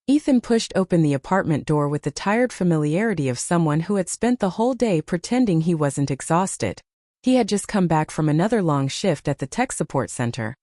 Ethan pushed open the apartment door with the tired familiarity of someone who had spent the whole day pretending he wasn't exhausted. He had just come back from another long shift at the tech support center.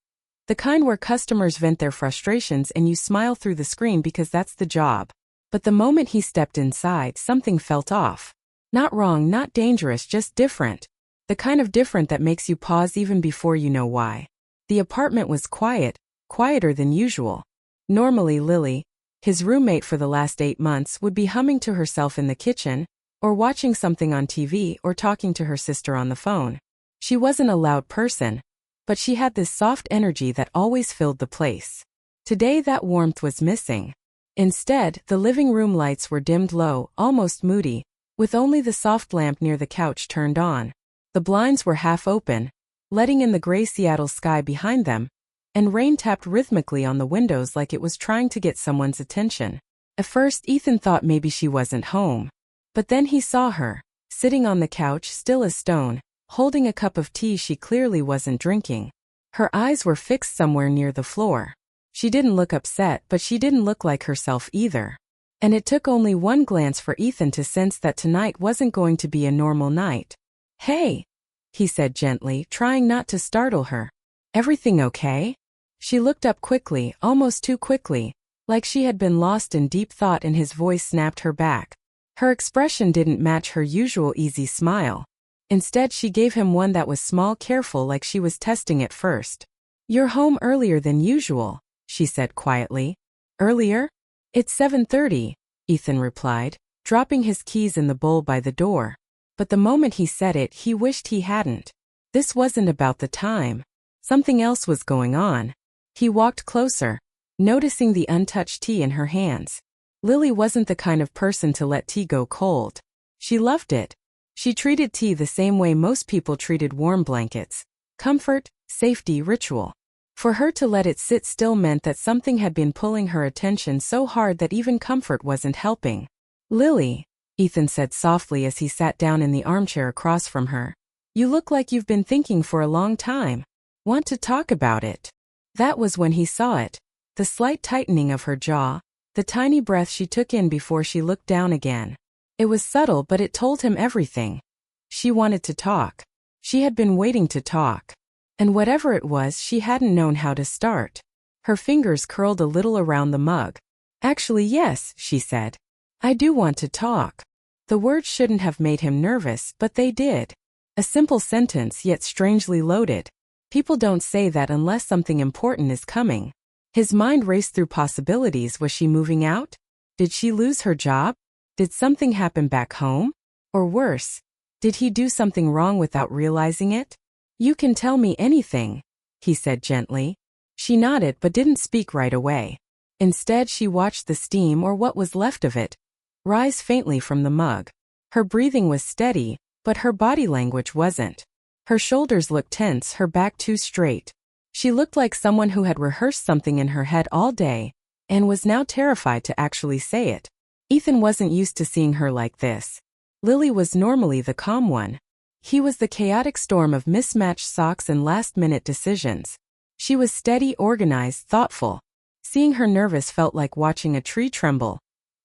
The kind where customers vent their frustrations and you smile through the screen because that's the job. But the moment he stepped inside, something felt off. Not wrong, not dangerous, just different. The kind of different that makes you pause even before you know why. The apartment was quiet, quieter than usual. Normally Lily, his roommate for the last 8 months, would be humming to herself in the kitchen, or watching something on TV, or talking to her sister on the phone. She wasn't a loud person, but she had this soft energy that always filled the place. Today that warmth was missing. Instead, the living room lights were dimmed low, almost moody, with only the soft lamp near the couch turned on. The blinds were half open, letting in the gray Seattle sky behind them, and rain tapped rhythmically on the windows like it was trying to get someone's attention. At first, Ethan thought maybe she wasn't home. But then he saw her, sitting on the couch still as stone, holding a cup of tea she clearly wasn't drinking. Her eyes were fixed somewhere near the floor. She didn't look upset, but she didn't look like herself either. And it took only one glance for Ethan to sense that tonight wasn't going to be a normal night. "Hey," he said gently, trying not to startle her. "Everything okay?" She looked up quickly, almost too quickly, like she had been lost in deep thought, and his voice snapped her back. Her expression didn't match her usual easy smile. Instead, she gave him one that was small, careful, like she was testing it first. "You're home earlier than usual," she said quietly. "Earlier? It's 7:30, Ethan replied, dropping his keys in the bowl by the door. But the moment he said it, he wished he hadn't. This wasn't about the time. Something else was going on. He walked closer, noticing the untouched tea in her hands. Lily wasn't the kind of person to let tea go cold. She loved it. She treated tea the same way most people treated warm blankets. Comfort, safety, ritual. For her to let it sit still meant that something had been pulling her attention so hard that even comfort wasn't helping. "Lily," Ethan said softly as he sat down in the armchair across from her. "You look like you've been thinking for a long time. Want to talk about it?" That was when he saw it. The slight tightening of her jaw, the tiny breath she took in before she looked down again. It was subtle, but it told him everything. She wanted to talk. She had been waiting to talk. And whatever it was, she hadn't known how to start. Her fingers curled a little around the mug. "Actually, yes," she said. "I do want to talk." The words shouldn't have made him nervous, but they did. A simple sentence, yet strangely loaded. People don't say that unless something important is coming. His mind raced through possibilities. Was she moving out? Did she lose her job? Did something happen back home? Or worse, did he do something wrong without realizing it? "You can tell me anything," he said gently. She nodded but didn't speak right away. Instead, she watched the steam, or what was left of it, rise faintly from the mug. Her breathing was steady, but her body language wasn't. Her shoulders looked tense, her back too straight. She looked like someone who had rehearsed something in her head all day, and was now terrified to actually say it. Ethan wasn't used to seeing her like this. Lily was normally the calm one. He was the chaotic storm of mismatched socks and last-minute decisions. She was steady, organized, thoughtful. Seeing her nervous felt like watching a tree tremble.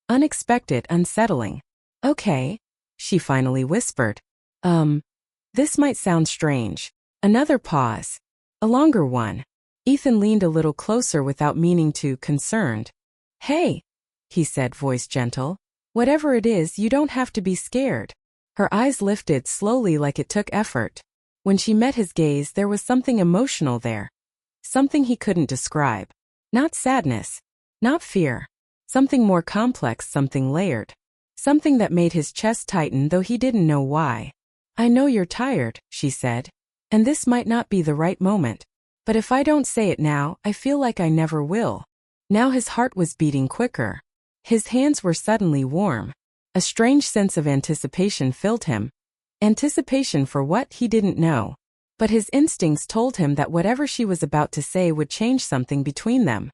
Unexpected, unsettling. "Okay," she finally whispered. This might sound strange." Another pause. A longer one. Ethan leaned a little closer without meaning to, concerned. "Hey," he said, voice gentle. "Whatever it is, you don't have to be scared." Her eyes lifted slowly, like it took effort. When she met his gaze, there was something emotional there. Something he couldn't describe. Not sadness. Not fear. Something more complex, something layered. Something that made his chest tighten, though he didn't know why. "I know you're tired," she said. "And this might not be the right moment. But if I don't say it now, I feel like I never will." Now his heart was beating quicker. His hands were suddenly warm. A strange sense of anticipation filled him. Anticipation for what, he didn't know. But his instincts told him that whatever she was about to say would change something between them.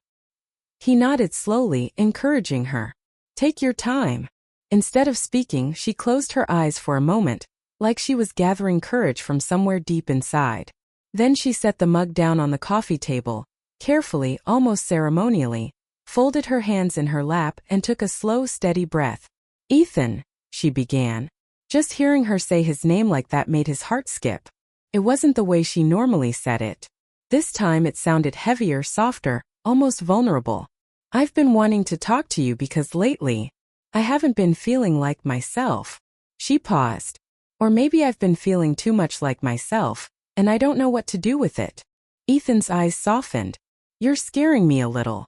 He nodded slowly, encouraging her. "Take your time." Instead of speaking, she closed her eyes for a moment, like she was gathering courage from somewhere deep inside. Then she set the mug down on the coffee table, carefully, almost ceremonially, folded her hands in her lap and took a slow, steady breath. "Ethan," she began. Just hearing her say his name like that made his heart skip. It wasn't the way she normally said it. This time it sounded heavier, softer, almost vulnerable. "I've been wanting to talk to you because lately, I haven't been feeling like myself." She paused. "Or maybe I've been feeling too much like myself, and I don't know what to do with it." Ethan's eyes softened. "You're scaring me a little."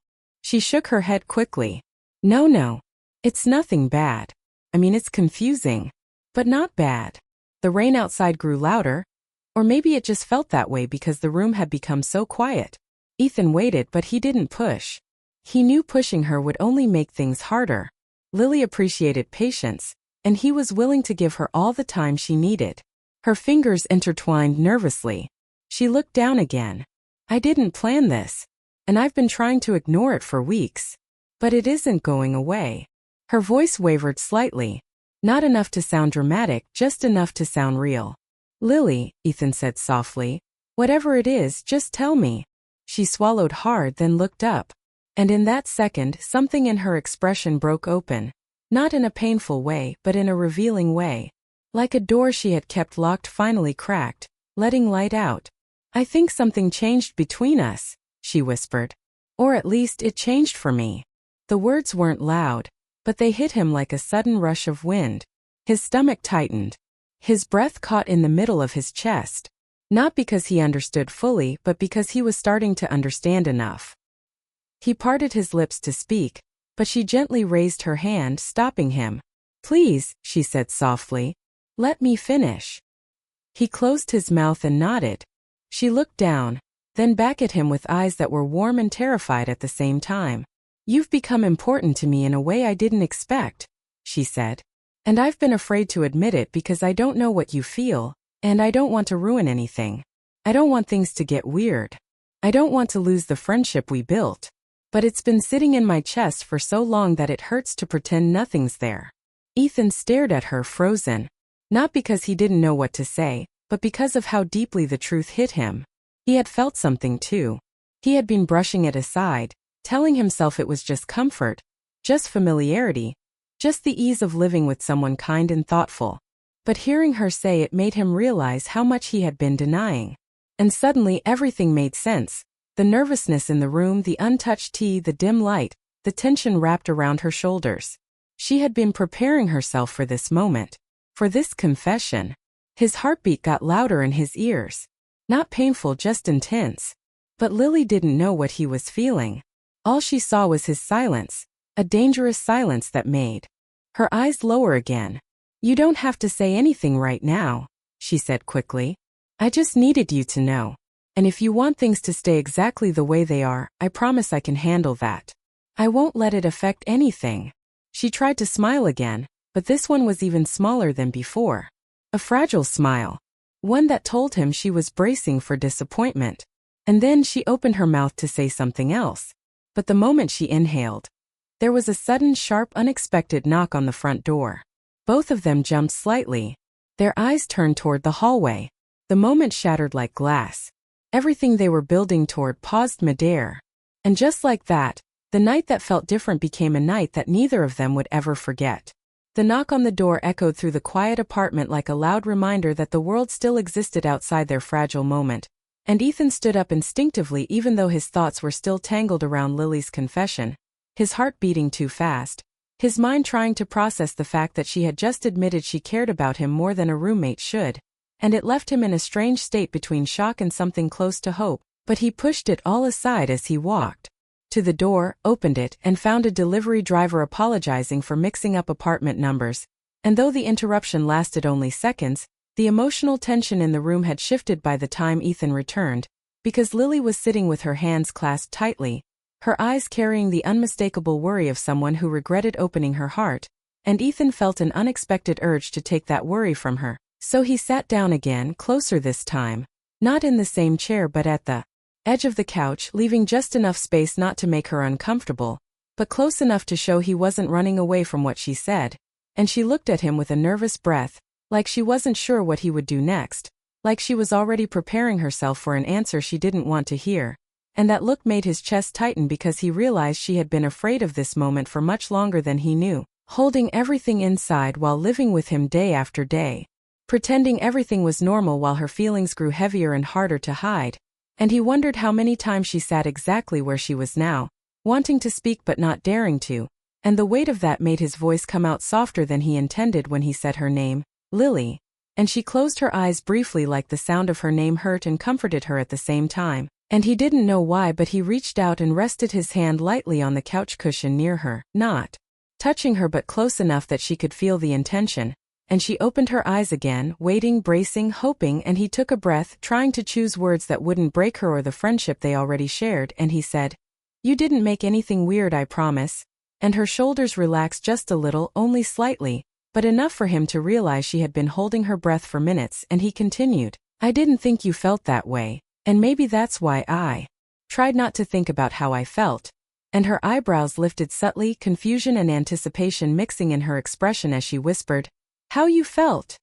She shook her head quickly. No, it's nothing bad. I mean, it's confusing, but not bad." The rain outside grew louder, or maybe it just felt that way because the room had become so quiet. Ethan waited, but he didn't push. He knew pushing her would only make things harder. Lily appreciated patience, and he was willing to give her all the time she needed. Her fingers intertwined nervously. She looked down again. "I didn't plan this, and I've been trying to ignore it for weeks. But it isn't going away." Her voice wavered slightly. Not enough to sound dramatic, just enough to sound real. "Lily," Ethan said softly, "whatever it is, just tell me." She swallowed hard, then looked up. And in that second, something in her expression broke open. Not in a painful way, but in a revealing way. Like a door she had kept locked finally cracked, letting light out. "I think something changed between us," she whispered. "Or at least it changed for me." The words weren't loud, but they hit him like a sudden rush of wind. His stomach tightened. His breath caught in the middle of his chest. Not because he understood fully, but because he was starting to understand enough. He parted his lips to speak, but she gently raised her hand, stopping him. "Please," she said softly, "let me finish." He closed his mouth and nodded. She looked down, then back at him with eyes that were warm and terrified at the same time. "You've become important to me in a way I didn't expect," she said. "And I've been afraid to admit it because I don't know what you feel, and I don't want to ruin anything. I don't want things to get weird. I don't want to lose the friendship we built. But it's been sitting in my chest for so long that it hurts to pretend nothing's there." Ethan stared at her, frozen. Not because he didn't know what to say, but because of how deeply the truth hit him. He had felt something too. He had been brushing it aside, telling himself it was just comfort, just familiarity, just the ease of living with someone kind and thoughtful. But hearing her say it made him realize how much he had been denying. And suddenly everything made sense. The nervousness in the room, the untouched tea, the dim light, the tension wrapped around her shoulders. She had been preparing herself for this moment, for this confession. His heartbeat got louder in his ears. Not painful, just intense. But Lily didn't know what he was feeling. All she saw was his silence, a dangerous silence that made her eyes lower again. "You don't have to say anything right now," she said quickly. "I just needed you to know. And if you want things to stay exactly the way they are, I promise I can handle that. I won't let it affect anything." She tried to smile again, but this one was even smaller than before. A fragile smile. One that told him she was bracing for disappointment. And then she opened her mouth to say something else. But the moment she inhaled, there was a sudden, sharp, unexpected knock on the front door. Both of them jumped slightly. Their eyes turned toward the hallway. The moment shattered like glass. Everything they were building toward paused midair. And just like that, the night that felt different became a night that neither of them would ever forget. The knock on the door echoed through the quiet apartment like a loud reminder that the world still existed outside their fragile moment. And Ethan stood up instinctively even though his thoughts were still tangled around Lily's confession. His heart beating too fast. His mind trying to process the fact that she had just admitted she cared about him more than a roommate should. And it left him in a strange state between shock and something close to hope, but he pushed it all aside as he walked to the door, opened it, and found a delivery driver apologizing for mixing up apartment numbers. And though the interruption lasted only seconds, the emotional tension in the room had shifted by the time Ethan returned, because Lily was sitting with her hands clasped tightly, her eyes carrying the unmistakable worry of someone who regretted opening her heart, and Ethan felt an unexpected urge to take that worry from her. So he sat down again, closer this time, not in the same chair but at the edge of the couch, leaving just enough space not to make her uncomfortable, but close enough to show he wasn't running away from what she said. And she looked at him with a nervous breath, like she wasn't sure what he would do next, like she was already preparing herself for an answer she didn't want to hear. And that look made his chest tighten because he realized she had been afraid of this moment for much longer than he knew, holding everything inside while living with him day after day, pretending everything was normal while her feelings grew heavier and harder to hide. And he wondered how many times she sat exactly where she was now, wanting to speak but not daring to, and the weight of that made his voice come out softer than he intended when he said her name, Lily. And she closed her eyes briefly, like the sound of her name hurt and comforted her at the same time. And he didn't know why, but he reached out and rested his hand lightly on the couch cushion near her, not touching her but close enough that she could feel the intention. And she opened her eyes again, waiting, bracing, hoping, and he took a breath, trying to choose words that wouldn't break her or the friendship they already shared, and he said, "You didn't make anything weird, I promise." And her shoulders relaxed just a little, only slightly, but enough for him to realize she had been holding her breath for minutes, and he continued, "I didn't think you felt that way, and maybe that's why I tried not to think about how I felt." And her eyebrows lifted subtly, confusion and anticipation mixing in her expression as she whispered, "How you felt?"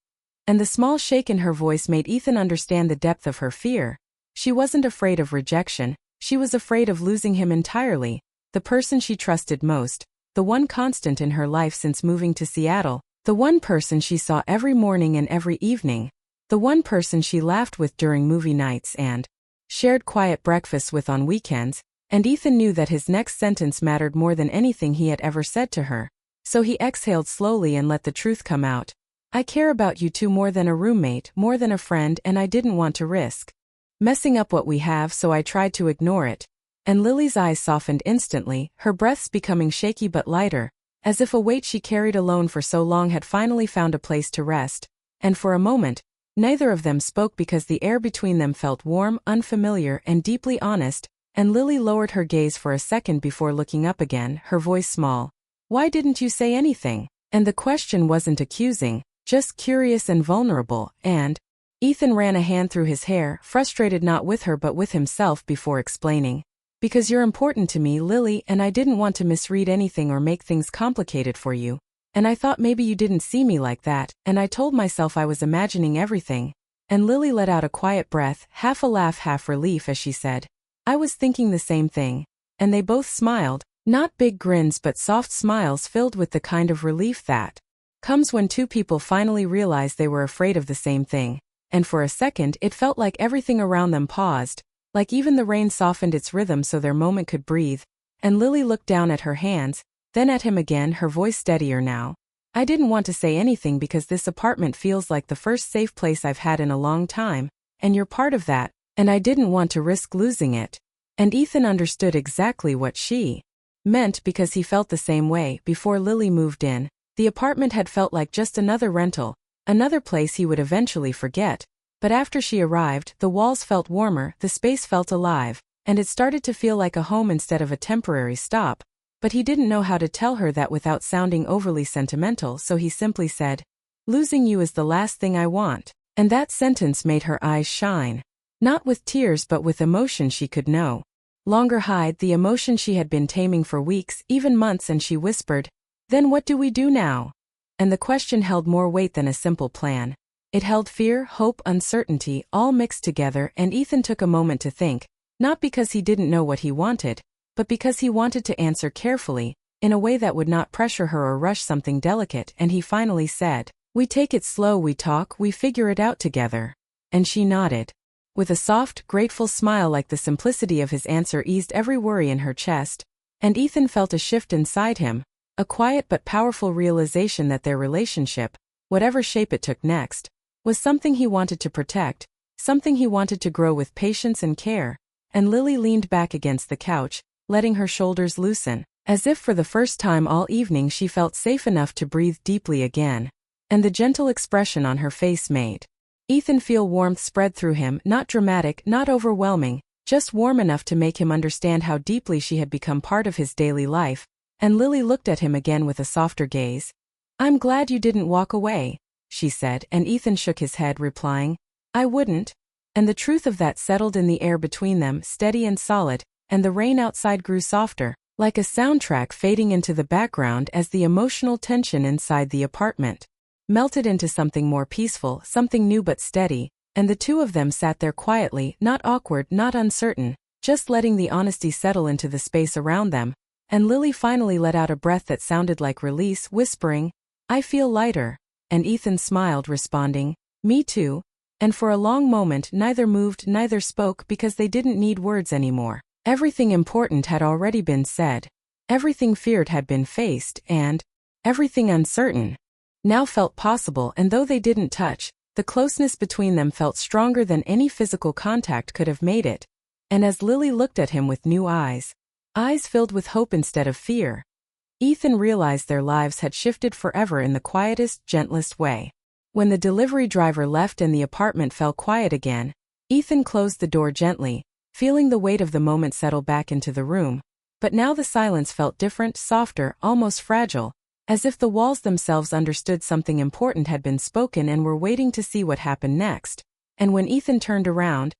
And the small shake in her voice made Ethan understand the depth of her fear. She wasn't afraid of rejection, she was afraid of losing him entirely, the person she trusted most, the one constant in her life since moving to Seattle, the one person she saw every morning and every evening, the one person she laughed with during movie nights and shared quiet breakfasts with on weekends, and Ethan knew that his next sentence mattered more than anything he had ever said to her. So he exhaled slowly and let the truth come out. "I care about you too, more than a roommate, more than a friend, and I didn't want to risk messing up what we have, so I tried to ignore it." And Lily's eyes softened instantly, her breaths becoming shaky but lighter, as if a weight she carried alone for so long had finally found a place to rest. And for a moment, neither of them spoke because the air between them felt warm, unfamiliar, and deeply honest, and Lily lowered her gaze for a second before looking up again, her voice small. "Why didn't you say anything?" And the question wasn't accusing, just curious and vulnerable, and Ethan ran a hand through his hair, frustrated not with her but with himself before explaining. "Because you're important to me, Lily, and I didn't want to misread anything or make things complicated for you. And I thought maybe you didn't see me like that, and I told myself I was imagining everything." And Lily let out a quiet breath, half a laugh, half relief as she said, "I was thinking the same thing." And they both smiled, not big grins but soft smiles filled with the kind of relief that comes when two people finally realize they were afraid of the same thing. And for a second it felt like everything around them paused, like even the rain softened its rhythm so their moment could breathe. And Lily looked down at her hands, then at him again, her voice steadier now. "I didn't want to say anything because this apartment feels like the first safe place I've had in a long time, and you're part of that, and I didn't want to risk losing it." And Ethan understood exactly what she meant because he felt the same way. Before Lily moved in, the apartment had felt like just another rental, another place he would eventually forget. But after she arrived, the walls felt warmer, the space felt alive, and it started to feel like a home instead of a temporary stop. But he didn't know how to tell her that without sounding overly sentimental, so he simply said, "Losing you is the last thing I want." And that sentence made her eyes shine. Not with tears but with emotion she could no longer hide, the emotion she had been taming for weeks, even months, and she whispered, "Then what do we do now?" And the question held more weight than a simple plan. It held fear, hope, uncertainty, all mixed together, and Ethan took a moment to think, not because he didn't know what he wanted, but because he wanted to answer carefully, in a way that would not pressure her or rush something delicate, and he finally said, "We take it slow, we talk, we figure it out together." And she nodded. With a soft, grateful smile, like the simplicity of his answer eased every worry in her chest, and Ethan felt a shift inside him, a quiet but powerful realization that their relationship, whatever shape it took next, was something he wanted to protect, something he wanted to grow with patience and care. And Lily leaned back against the couch, letting her shoulders loosen, as if for the first time all evening she felt safe enough to breathe deeply again. And the gentle expression on her face made Ethan feel warmth spread through him, not dramatic, not overwhelming, just warm enough to make him understand how deeply she had become part of his daily life. And Lily looked at him again with a softer gaze. "I'm glad you didn't walk away," she said, and Ethan shook his head, replying, "I wouldn't." And the truth of that settled in the air between them, steady and solid, and the rain outside grew softer, like a soundtrack fading into the background as the emotional tension inside the apartment melted into something more peaceful, something new but steady, and the two of them sat there quietly, not awkward, not uncertain, just letting the honesty settle into the space around them, and Lily finally let out a breath that sounded like release, whispering, "I feel lighter," and Ethan smiled, responding, "Me too," and for a long moment neither moved, neither spoke because they didn't need words anymore. Everything important had already been said. Everything feared had been faced, and everything uncertain now felt possible, and though they didn't touch, the closeness between them felt stronger than any physical contact could have made it. And as Lily looked at him with new eyes filled with hope instead of fear, Ethan realized their lives had shifted forever in the quietest, gentlest way. When the delivery driver left and the apartment fell quiet again, Ethan closed the door gently, feeling the weight of the moment settle back into the room. But now the silence felt different, softer, almost fragile, as if the walls themselves understood something important had been spoken and were waiting to see what happened next. And when Ethan turned around,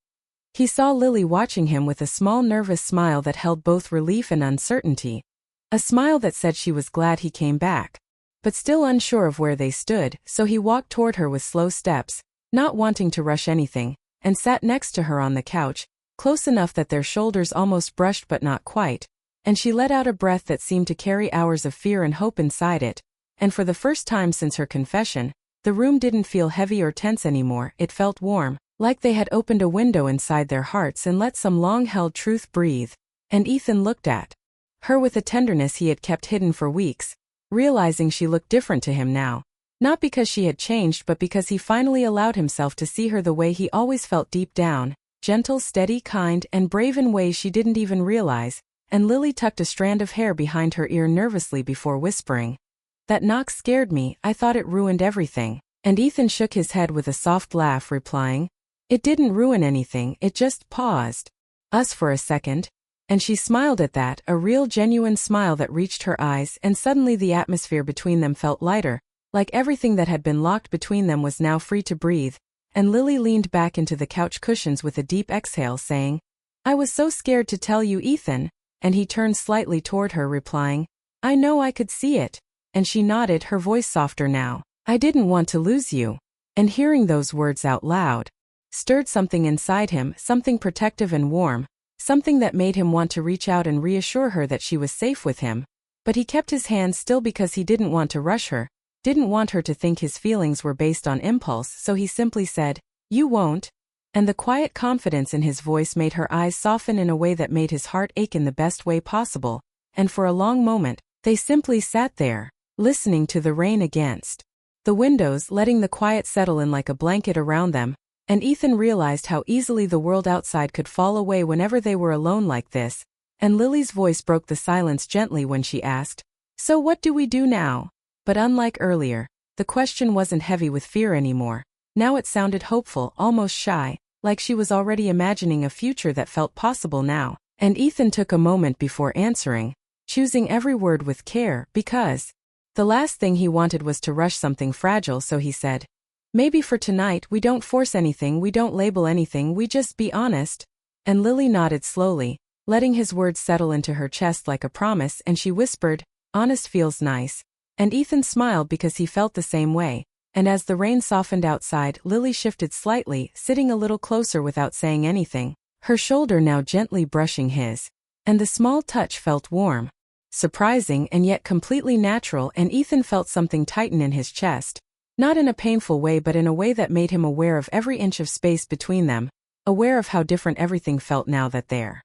he saw Lily watching him with a small nervous smile that held both relief and uncertainty. A smile that said she was glad he came back, but still unsure of where they stood, so he walked toward her with slow steps, not wanting to rush anything, and sat next to her on the couch, close enough that their shoulders almost brushed but not quite, and she let out a breath that seemed to carry hours of fear and hope inside it, and for the first time since her confession, the room didn't feel heavy or tense anymore. It felt warm, like they had opened a window inside their hearts and let some long-held truth breathe. And Ethan looked at her with a tenderness he had kept hidden for weeks, realizing she looked different to him now, not because she had changed but because he finally allowed himself to see her the way he always felt deep down, gentle, steady, kind, and brave in ways she didn't even realize. And Lily tucked a strand of hair behind her ear nervously before whispering, "That knock scared me, I thought it ruined everything." And Ethan shook his head with a soft laugh, replying, "It didn't ruin anything, it just paused us for a second." And she smiled at that, a real genuine smile that reached her eyes, and suddenly the atmosphere between them felt lighter, like everything that had been locked between them was now free to breathe. And Lily leaned back into the couch cushions with a deep exhale, saying, "I was so scared to tell you, Ethan." And he turned slightly toward her, replying, "I know, I could see it." And she nodded, her voice softer now. "I didn't want to lose you." And hearing those words out loud stirred something inside him, something protective and warm, something that made him want to reach out and reassure her that she was safe with him. But he kept his hand still because he didn't want to rush her, didn't want her to think his feelings were based on impulse, so he simply said, "You won't?" And the quiet confidence in his voice made her eyes soften in a way that made his heart ache in the best way possible, and for a long moment, they simply sat there, listening to the rain against the windows, letting the quiet settle in like a blanket around them, and Ethan realized how easily the world outside could fall away whenever they were alone like this. And Lily's voice broke the silence gently when she asked, "So what do we do now?" But unlike earlier, the question wasn't heavy with fear anymore. Now it sounded hopeful, almost shy, like she was already imagining a future that felt possible now. And Ethan took a moment before answering, choosing every word with care, because the last thing he wanted was to rush something fragile, so he said, "Maybe for tonight we don't force anything, we don't label anything, we just be honest." And Lily nodded slowly, letting his words settle into her chest like a promise, and she whispered, "Honest feels nice." And Ethan smiled because he felt the same way. And as the rain softened outside, Lily shifted slightly, sitting a little closer without saying anything, her shoulder now gently brushing his. And the small touch felt warm, surprising and yet completely natural, and Ethan felt something tighten in his chest. Not in a painful way but in a way that made him aware of every inch of space between them, aware of how different everything felt now that their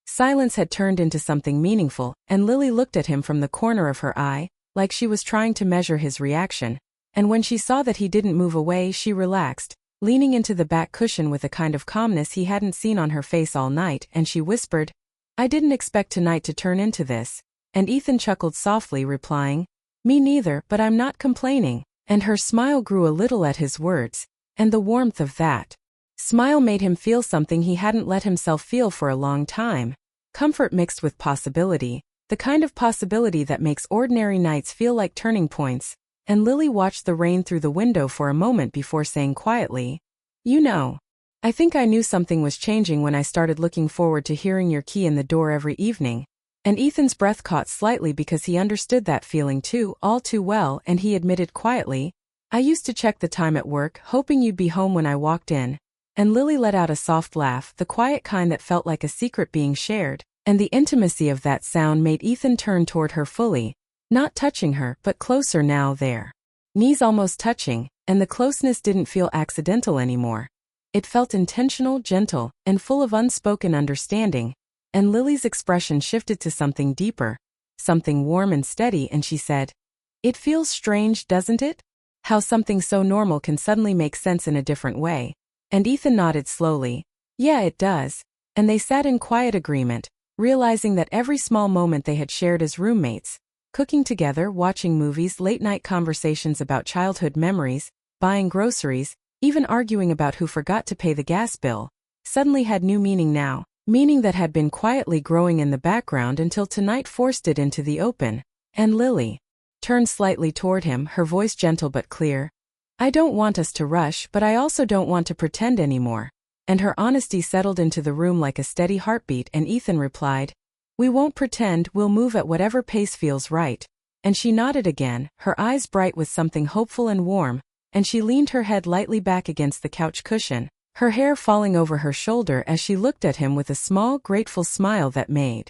silence had turned into something meaningful. And Lily looked at him from the corner of her eye, like she was trying to measure his reaction. And when she saw that he didn't move away, she relaxed, leaning into the back cushion with a kind of calmness he hadn't seen on her face all night, and she whispered, "I didn't expect tonight to turn into this." And Ethan chuckled softly, replying, "Me neither, but I'm not complaining." And her smile grew a little at his words, and the warmth of that smile made him feel something he hadn't let himself feel for a long time. Comfort mixed with possibility, the kind of possibility that makes ordinary nights feel like turning points. And Lily watched the rain through the window for a moment before saying quietly, "You know, I think I knew something was changing when I started looking forward to hearing your key in the door every evening." And Ethan's breath caught slightly because he understood that feeling too, all too well, and he admitted quietly, "I used to check the time at work, hoping you'd be home when I walked in. And Lily let out a soft laugh, the quiet kind that felt like a secret being shared, and the intimacy of that sound made Ethan turn toward her fully, not touching her, but closer now there. Knees almost touching, and the closeness didn't feel accidental anymore. It felt intentional, gentle, and full of unspoken understanding, and Lily's expression shifted to something deeper, something warm and steady, and she said, "It feels strange, doesn't it? How something so normal can suddenly make sense in a different way." And Ethan nodded slowly. "Yeah, it does." And they sat in quiet agreement, realizing that every small moment they had shared as roommates, cooking together, watching movies, late-night conversations about childhood memories, buying groceries, even arguing about who forgot to pay the gas bill, suddenly had new meaning now, meaning that had been quietly growing in the background until tonight forced it into the open. And Lily turned slightly toward him, her voice gentle but clear. "I don't want us to rush, but I also don't want to pretend anymore." And her honesty settled into the room like a steady heartbeat, and Ethan replied, "We won't pretend, we'll move at whatever pace feels right." And she nodded again, her eyes bright with something hopeful and warm, and she leaned her head lightly back against the couch cushion, her hair falling over her shoulder as she looked at him with a small, grateful smile that made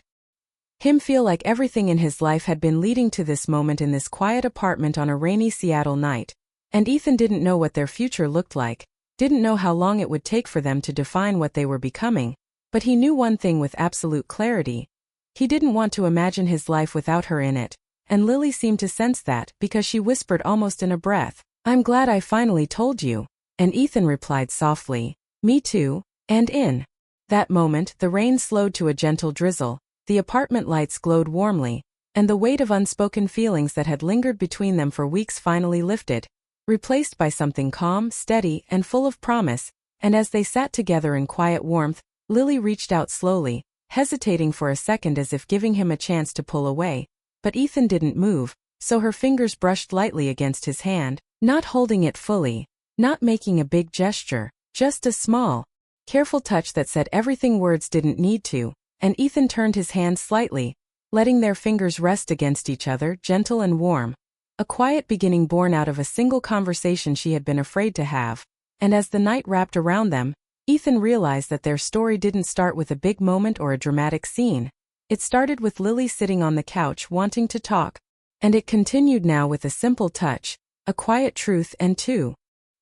him feel like everything in his life had been leading to this moment in this quiet apartment on a rainy Seattle night. And Ethan didn't know what their future looked like, didn't know how long it would take for them to define what they were becoming, but he knew one thing with absolute clarity. He didn't want to imagine his life without her in it, and Lily seemed to sense that because she whispered almost in a breath, "I'm glad I finally told you." And Ethan replied softly, "Me too." And in that moment, the rain slowed to a gentle drizzle, the apartment lights glowed warmly, and the weight of unspoken feelings that had lingered between them for weeks finally lifted, replaced by something calm, steady, and full of promise. And as they sat together in quiet warmth, Lily reached out slowly, hesitating for a second as if giving him a chance to pull away, but Ethan didn't move, so her fingers brushed lightly against his hand, not holding it fully, not making a big gesture, just a small, careful touch that said everything words didn't need to. And Ethan turned his hand slightly, letting their fingers rest against each other, gentle and warm. A quiet beginning born out of a single conversation she had been afraid to have. And as the night wrapped around them, Ethan realized that their story didn't start with a big moment or a dramatic scene. It started with Lily sitting on the couch wanting to talk. And it continued now with a simple touch, a quiet truth, and two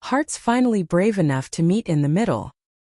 hearts finally brave enough to meet in the middle.